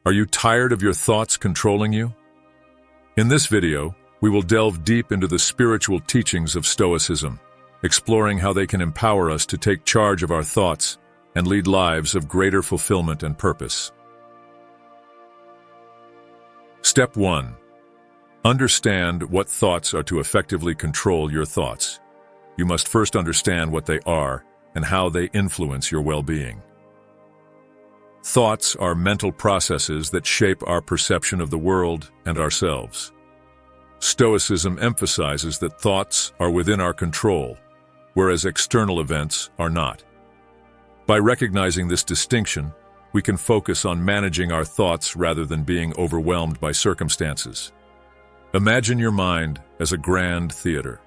Are you tired of your thoughts controlling you? In this video, we will delve deep into the spiritual teachings of Stoicism, exploring how they can empower us to take charge of our thoughts and lead lives of greater fulfillment and purpose. Step 1. Understand what thoughts are to effectively control your thoughts. You must first understand what they are and how they influence your well-being. Thoughts are mental processes that shape our perception of the world and ourselves. Stoicism emphasizes that thoughts are within our control, whereas external events are not. By recognizing this distinction, we can focus on managing our thoughts rather than being overwhelmed by circumstances. Imagine your mind as a grand theater,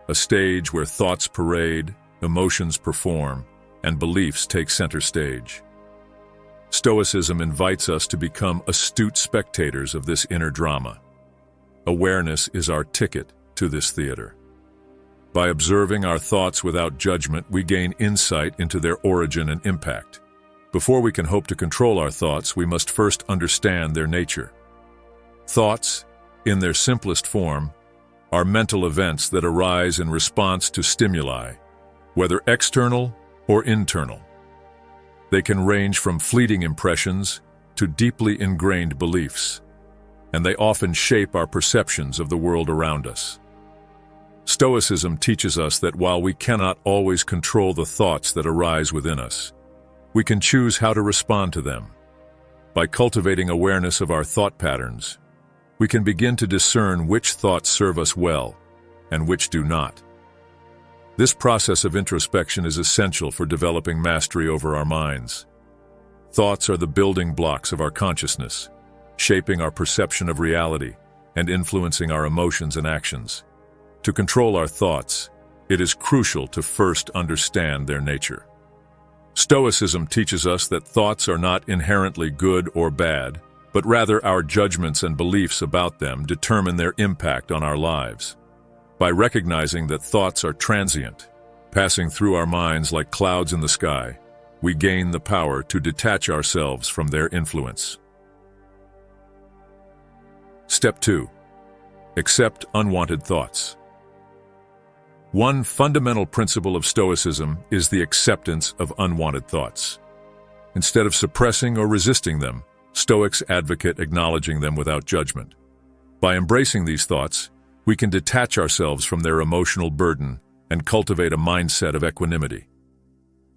a stage where thoughts parade, emotions perform, and beliefs take center stage. Stoicism invites us to become astute spectators of this inner drama. Awareness is our ticket to this theater. By observing our thoughts without judgment, we gain insight into their origin and impact. Before we can hope to control our thoughts, we must first understand their nature. Thoughts, in their simplest form, are mental events that arise in response to stimuli, whether external or internal. They can range from fleeting impressions to deeply ingrained beliefs, and they often shape our perceptions of the world around us. Stoicism teaches us that while we cannot always control the thoughts that arise within us, we can choose how to respond to them. By cultivating awareness of our thought patterns, we can begin to discern which thoughts serve us well and which do not. This process of introspection is essential for developing mastery over our minds. Thoughts are the building blocks of our consciousness, shaping our perception of reality and influencing our emotions and actions. To control our thoughts, it is crucial to first understand their nature. Stoicism teaches us that thoughts are not inherently good or bad, but rather our judgments and beliefs about them determine their impact on our lives. By recognizing that thoughts are transient, passing through our minds like clouds in the sky, we gain the power to detach ourselves from their influence. Step 2. Accept unwanted thoughts. One fundamental principle of Stoicism is the acceptance of unwanted thoughts. Instead of suppressing or resisting them, Stoics advocate acknowledging them without judgment. By embracing these thoughts, we can detach ourselves from their emotional burden and cultivate a mindset of equanimity.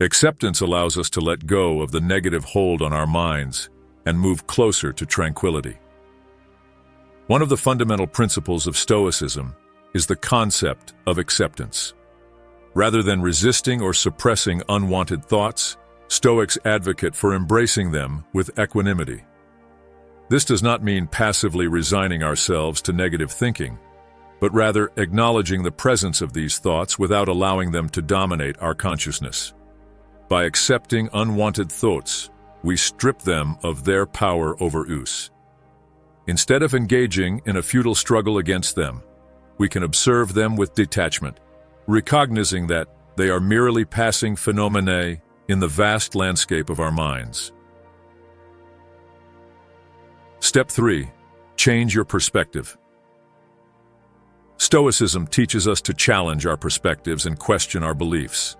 Acceptance allows us to let go of the negative hold on our minds and move closer to tranquility. One of the fundamental principles of Stoicism is the concept of acceptance. Rather than resisting or suppressing unwanted thoughts, Stoics advocate for embracing them with equanimity. This does not mean passively resigning ourselves to negative thinking, but rather acknowledging the presence of these thoughts without allowing them to dominate our consciousness. By accepting unwanted thoughts, we strip them of their power over us. Instead of engaging in a futile struggle against them, we can observe them with detachment, recognizing that they are merely passing phenomena in the vast landscape of our minds. Step 3. Change your perspective. Stoicism teaches us to challenge our perspectives and question our beliefs.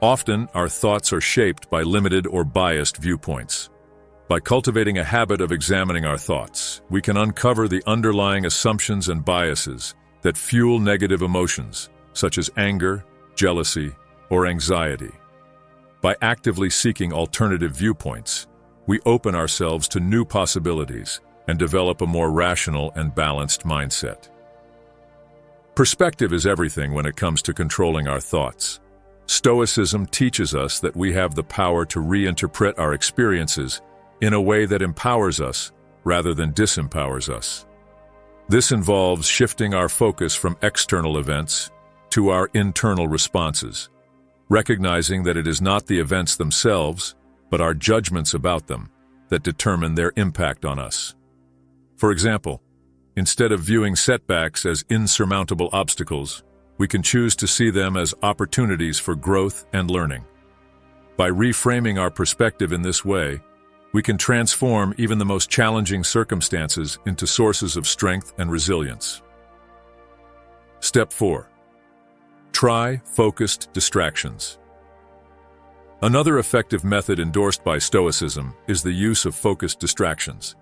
Often, our thoughts are shaped by limited or biased viewpoints. By cultivating a habit of examining our thoughts, we can uncover the underlying assumptions and biases that fuel negative emotions, such as anger, jealousy, or anxiety. By actively seeking alternative viewpoints, we open ourselves to new possibilities and develop a more rational and balanced mindset. Perspective is everything when it comes to controlling our thoughts. Stoicism teaches us that we have the power to reinterpret our experiences in a way that empowers us rather than disempowers us. This involves shifting our focus from external events to our internal responses, recognizing that it is not the events themselves, but our judgments about them that determine their impact on us. For example, instead of viewing setbacks as insurmountable obstacles, we can choose to see them as opportunities for growth and learning. By reframing our perspective in this way, we can transform even the most challenging circumstances into sources of strength and resilience. Step 4. Try focused distractions. Another effective method endorsed by Stoicism is the use of focused distractions.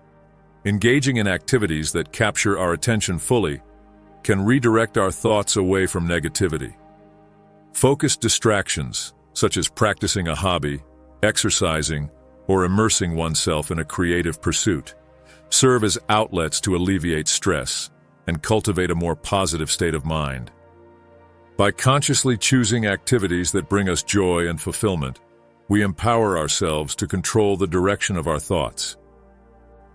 Engaging in activities that capture our attention fully can redirect our thoughts away from negativity. Focused distractions, such as practicing a hobby, exercising, or immersing oneself in a creative pursuit, serve as outlets to alleviate stress and cultivate a more positive state of mind. By consciously choosing activities that bring us joy and fulfillment, we empower ourselves to control the direction of our thoughts.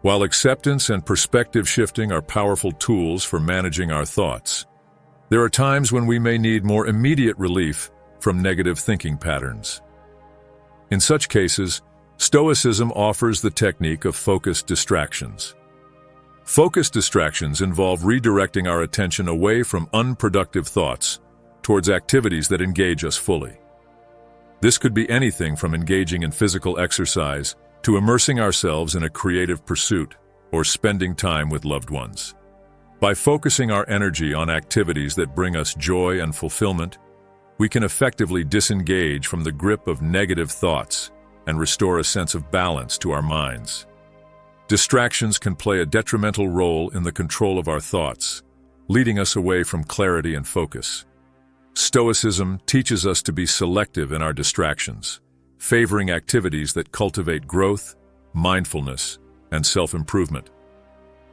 While acceptance and perspective shifting are powerful tools for managing our thoughts, there are times when we may need more immediate relief from negative thinking patterns. In such cases, Stoicism offers the technique of focused distractions. Focused distractions involve redirecting our attention away from unproductive thoughts towards activities that engage us fully. This could be anything from engaging in physical exercise to immersing ourselves in a creative pursuit or spending time with loved ones. By focusing our energy on activities that bring us joy and fulfillment, we can effectively disengage from the grip of negative thoughts and restore a sense of balance to our minds. Distractions can play a detrimental role in the control of our thoughts, leading us away from clarity and focus. Stoicism teaches us to be selective in our distractions, favoring activities that cultivate growth, mindfulness, and self-improvement.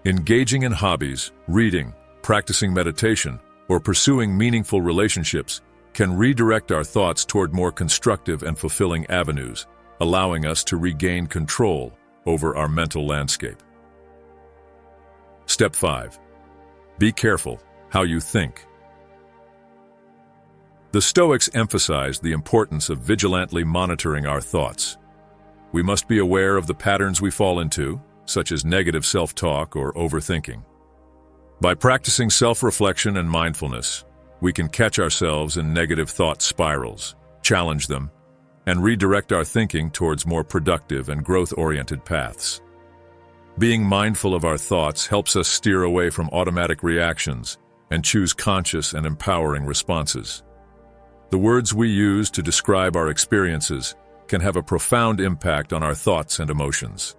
Engaging in hobbies, reading, practicing meditation, or pursuing meaningful relationships can redirect our thoughts toward more constructive and fulfilling avenues, allowing us to regain control over our mental landscape. Step 5. Be careful how you think. The Stoics emphasized the importance of vigilantly monitoring our thoughts. We must be aware of the patterns we fall into, such as negative self-talk or overthinking. By practicing self-reflection and mindfulness, we can catch ourselves in negative thought spirals, challenge them, and redirect our thinking towards more productive and growth-oriented paths. Being mindful of our thoughts helps us steer away from automatic reactions and choose conscious and empowering responses. The words we use to describe our experiences can have a profound impact on our thoughts and emotions.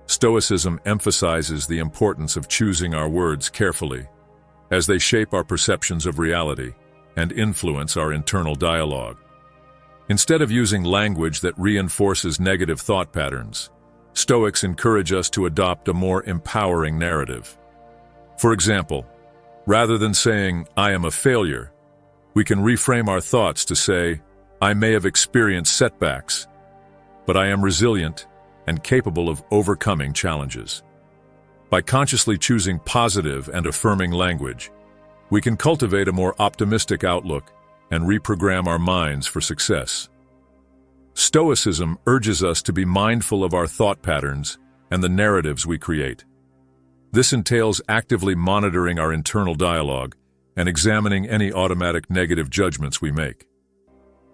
Stoicism emphasizes the importance of choosing our words carefully, as they shape our perceptions of reality and influence our internal dialogue. Instead of using language that reinforces negative thought patterns, Stoics encourage us to adopt a more empowering narrative. For example, rather than saying, "I am a failure," we can reframe our thoughts to say, "I may have experienced setbacks, but I am resilient and capable of overcoming challenges." By consciously choosing positive and affirming language, we can cultivate a more optimistic outlook and reprogram our minds for success. Stoicism urges us to be mindful of our thought patterns and the narratives we create. This entails actively monitoring our internal dialogue and examining any automatic negative judgments we make.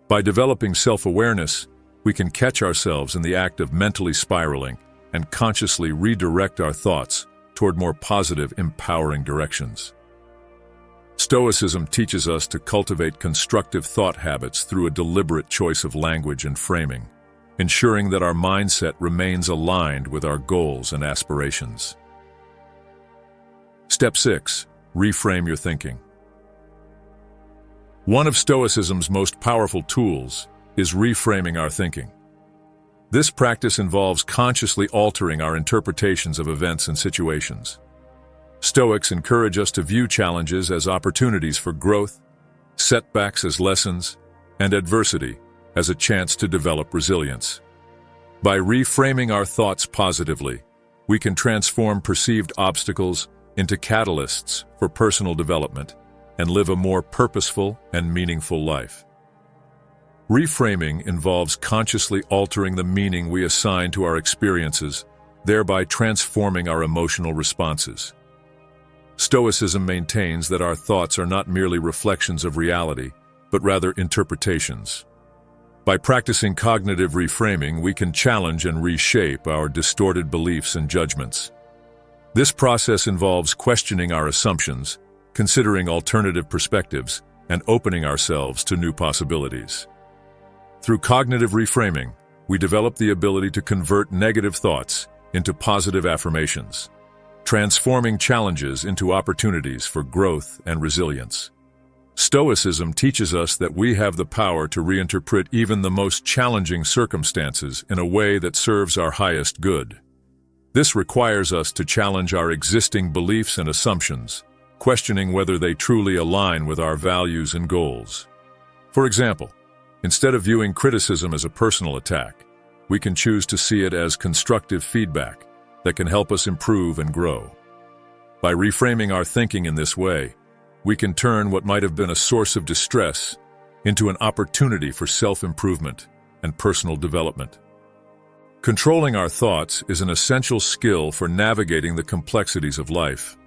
By developing self-awareness, we can catch ourselves in the act of mentally spiraling and consciously redirect our thoughts toward more positive, empowering directions. Stoicism teaches us to cultivate constructive thought habits through a deliberate choice of language and framing, ensuring that our mindset remains aligned with our goals and aspirations. Step 6. Reframe your thinking. One of Stoicism's most powerful tools is reframing our thinking. This practice involves consciously altering our interpretations of events and situations. Stoics encourage us to view challenges as opportunities for growth, setbacks as lessons, and adversity as a chance to develop resilience. By reframing our thoughts positively, we can transform perceived obstacles into catalysts for personal development and live a more purposeful and meaningful life. Reframing involves consciously altering the meaning we assign to our experiences, thereby transforming our emotional responses. Stoicism maintains that our thoughts are not merely reflections of reality, but rather interpretations. By practicing cognitive reframing, we can challenge and reshape our distorted beliefs and judgments. This process involves questioning our assumptions, considering alternative perspectives, and opening ourselves to new possibilities. Through cognitive reframing, we develop the ability to convert negative thoughts into positive affirmations, transforming challenges into opportunities for growth and resilience. Stoicism teaches us that we have the power to reinterpret even the most challenging circumstances in a way that serves our highest good. This requires us to challenge our existing beliefs and assumptions, questioning whether they truly align with our values and goals. For example, instead of viewing criticism as a personal attack, we can choose to see it as constructive feedback that can help us improve and grow. By reframing our thinking in this way, we can turn what might have been a source of distress into an opportunity for self-improvement and personal development. Controlling our thoughts is an essential skill for navigating the complexities of life.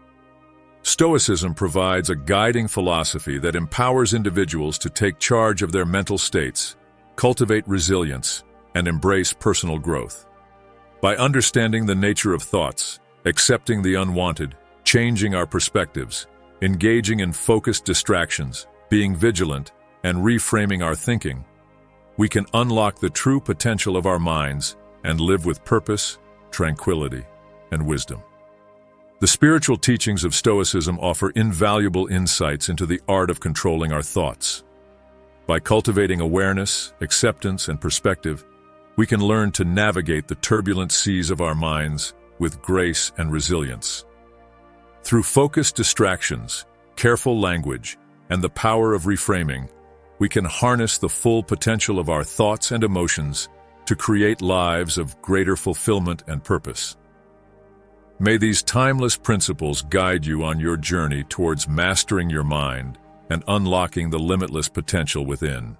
Stoicism provides a guiding philosophy that empowers individuals to take charge of their mental states, cultivate resilience, and embrace personal growth. By understanding the nature of thoughts, accepting the unwanted, changing our perspectives, engaging in focused distractions, being vigilant, and reframing our thinking, we can unlock the true potential of our minds and live with purpose, tranquility, and wisdom. The spiritual teachings of Stoicism offer invaluable insights into the art of controlling our thoughts. By cultivating awareness, acceptance, and perspective, we can learn to navigate the turbulent seas of our minds with grace and resilience. Through focused distractions, careful language, and the power of reframing, we can harness the full potential of our thoughts and emotions to create lives of greater fulfillment and purpose. May these timeless principles guide you on your journey towards mastering your mind and unlocking the limitless potential within.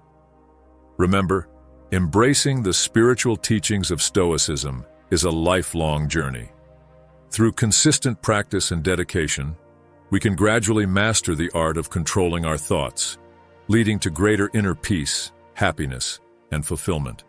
Remember, embracing the spiritual teachings of Stoicism is a lifelong journey. Through consistent practice and dedication, we can gradually master the art of controlling our thoughts, leading to greater inner peace, happiness, and fulfillment.